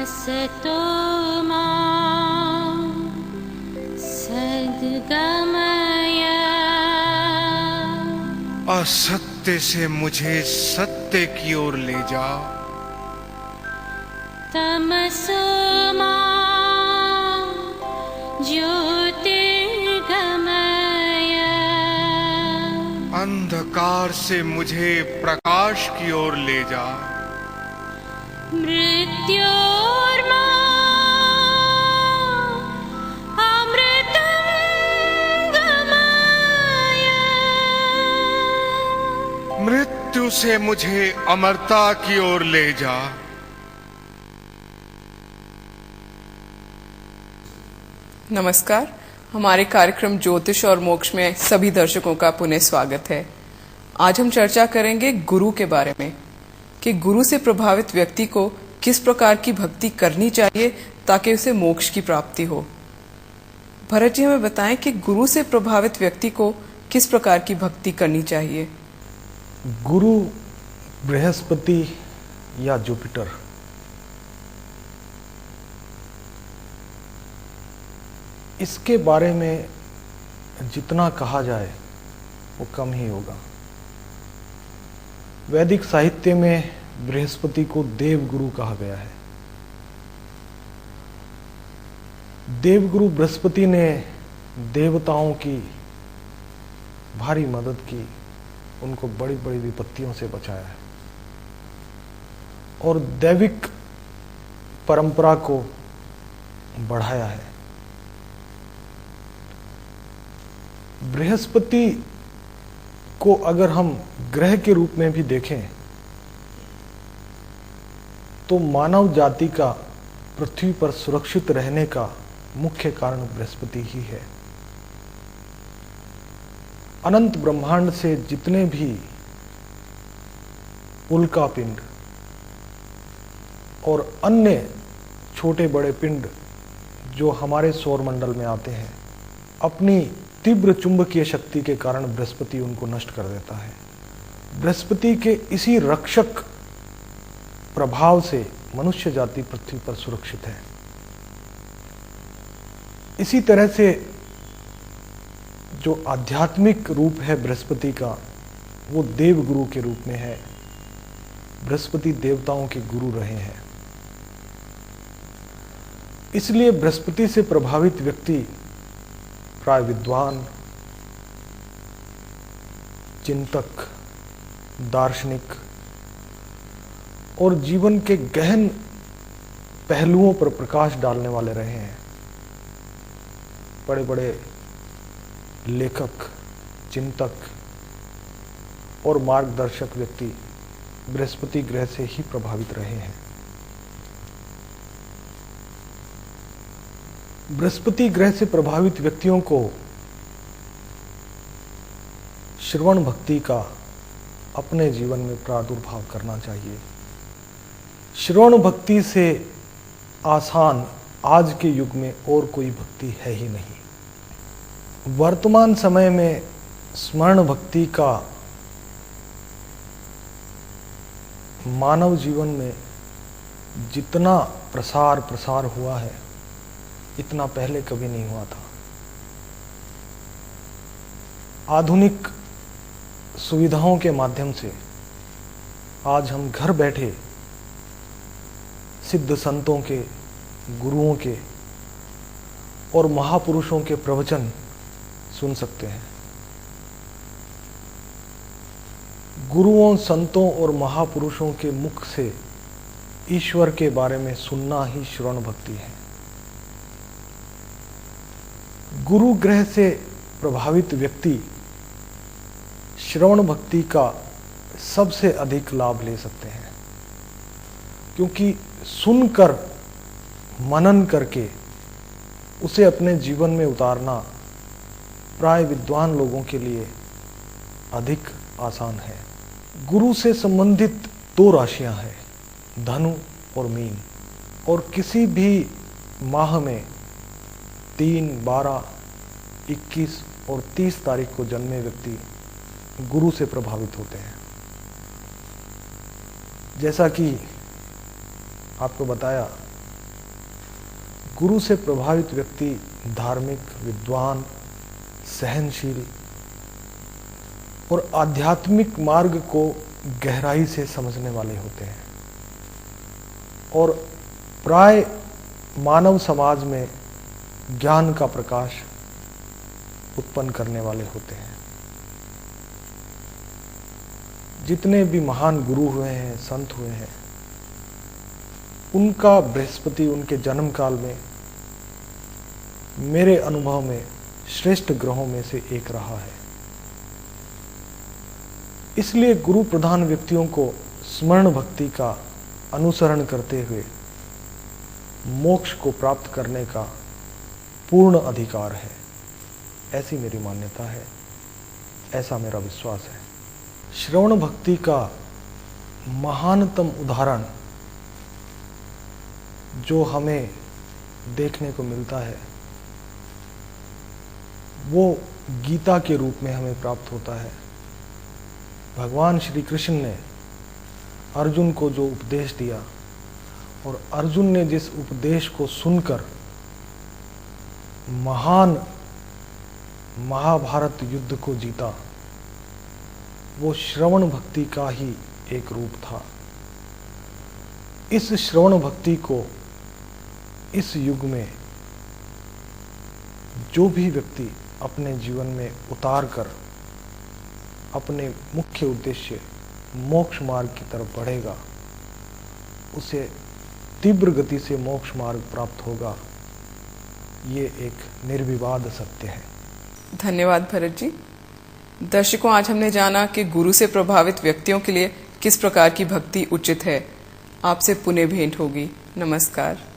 असतो मा सद्गमय। असत्य से मुझे सत्य की ओर ले जाओ। तमसो मा ज्योतिर्गमय। अंधकार से मुझे प्रकाश की ओर ले जाओ। मृत्योर्मा अमृतं गमय। मृत्यु से मुझे अमरता की ओर ले जा। नमस्कार। हमारे कार्यक्रम ज्योतिष और मोक्ष में सभी दर्शकों का पुनः स्वागत है। आज हम चर्चा करेंगे गुरु के बारे में कि गुरु से प्रभावित व्यक्ति को किस प्रकार की भक्ति करनी चाहिए ताकि उसे मोक्ष की प्राप्ति हो। भरत जी हमें बताएं कि गुरु से प्रभावित व्यक्ति को किस प्रकार की भक्ति करनी चाहिए। गुरु बृहस्पति या जुपिटर, इसके बारे में जितना कहा जाए वो कम ही होगा। वैदिक साहित्य में बृहस्पति को देवगुरु कहा गया है। देवगुरु बृहस्पति ने देवताओं की भारी मदद की, उनको बड़ी बड़ी विपत्तियों से बचाया है और दैविक परंपरा को बढ़ाया है। बृहस्पति को अगर हम ग्रह के रूप में भी देखें तो मानव जाति का पृथ्वी पर सुरक्षित रहने का मुख्य कारण बृहस्पति ही है। अनंत ब्रह्मांड से जितने भी उल्का पिंड और अन्य छोटे बड़े पिंड जो हमारे सौर मंडल में आते हैं, अपनी तीव्र चुंबकीय शक्ति के कारण बृहस्पति उनको नष्ट कर देता है। बृहस्पति के इसी रक्षक प्रभाव से मनुष्य जाति पृथ्वी पर सुरक्षित है। इसी तरह से जो आध्यात्मिक रूप है बृहस्पति का, वो देवगुरु के रूप में है। बृहस्पति देवताओं के गुरु रहे हैं। इसलिए बृहस्पति से प्रभावित व्यक्ति प्राय विद्वान, चिंतक, दार्शनिक और जीवन के गहन पहलुओं पर प्रकाश डालने वाले रहे हैं। बड़े बड़े लेखक, चिंतक और मार्गदर्शक व्यक्ति बृहस्पति ग्रह से ही प्रभावित रहे हैं। बृहस्पति ग्रह से प्रभावित व्यक्तियों को श्रवण भक्ति का अपने जीवन में प्रादुर्भाव करना चाहिए। श्रवण भक्ति से आसान आज के युग में और कोई भक्ति है ही नहीं। वर्तमान समय में स्मरण भक्ति का मानव जीवन में जितना प्रसार हुआ है, इतना पहले कभी नहीं हुआ था। आधुनिक सुविधाओं के माध्यम से आज हम घर बैठे सिद्ध संतों के, गुरुओं के और महापुरुषों के प्रवचन सुन सकते हैं। गुरुओं, संतों और महापुरुषों के मुख से ईश्वर के बारे में सुनना ही श्रवण भक्ति है। गुरु ग्रह से प्रभावित व्यक्ति श्रवण भक्ति का सबसे अधिक लाभ ले सकते हैं, क्योंकि सुनकर मनन करके उसे अपने जीवन में उतारना प्राय विद्वान लोगों के लिए अधिक आसान है। गुरु से संबंधित दो राशियां हैं, धनु और मीन, और किसी भी माह में 3, 12, 21 और 30 तारीख को जन्मे व्यक्ति गुरु से प्रभावित होते हैं। जैसा कि आपको बताया गुरु से प्रभावित व्यक्ति धार्मिक, विद्वान, सहनशील और आध्यात्मिक मार्ग को गहराई से समझने वाले होते हैं और प्राय मानव समाज में ज्ञान का प्रकाश उत्पन्न करने वाले होते हैं। जितने भी महान गुरु हुए हैं, संत हुए हैं, उनका बृहस्पति उनके जन्म काल में मेरे अनुभव में श्रेष्ठ ग्रहों में से एक रहा है। इसलिए गुरु प्रधान व्यक्तियों को स्मरण भक्ति का अनुसरण करते हुए मोक्ष को प्राप्त करने का पूर्ण अधिकार है। ऐसी मेरी मान्यता है, ऐसा मेरा विश्वास है। श्रवण भक्ति का महानतम उदाहरण जो हमें देखने को मिलता है वो गीता के रूप में हमें प्राप्त होता है। भगवान श्री कृष्ण ने अर्जुन को जो उपदेश दिया और अर्जुन ने जिस उपदेश को सुनकर महान महाभारत युद्ध को जीता, वो श्रवण भक्ति का ही एक रूप था। इस श्रवण भक्ति को इस युग में जो भी व्यक्ति अपने जीवन में उतार कर अपने मुख्य उद्देश्य मोक्ष मार्ग की तरफ बढ़ेगा, उसे तीव्र गति से मोक्ष मार्ग प्राप्त होगा। ये एक निर्विवाद सत्य है। धन्यवाद भरत जी। दर्शकों, आज हमने जाना कि गुरु से प्रभावित व्यक्तियों के लिए किस प्रकार की भक्ति उचित है। आपसे पुनः भेंट होगी। नमस्कार।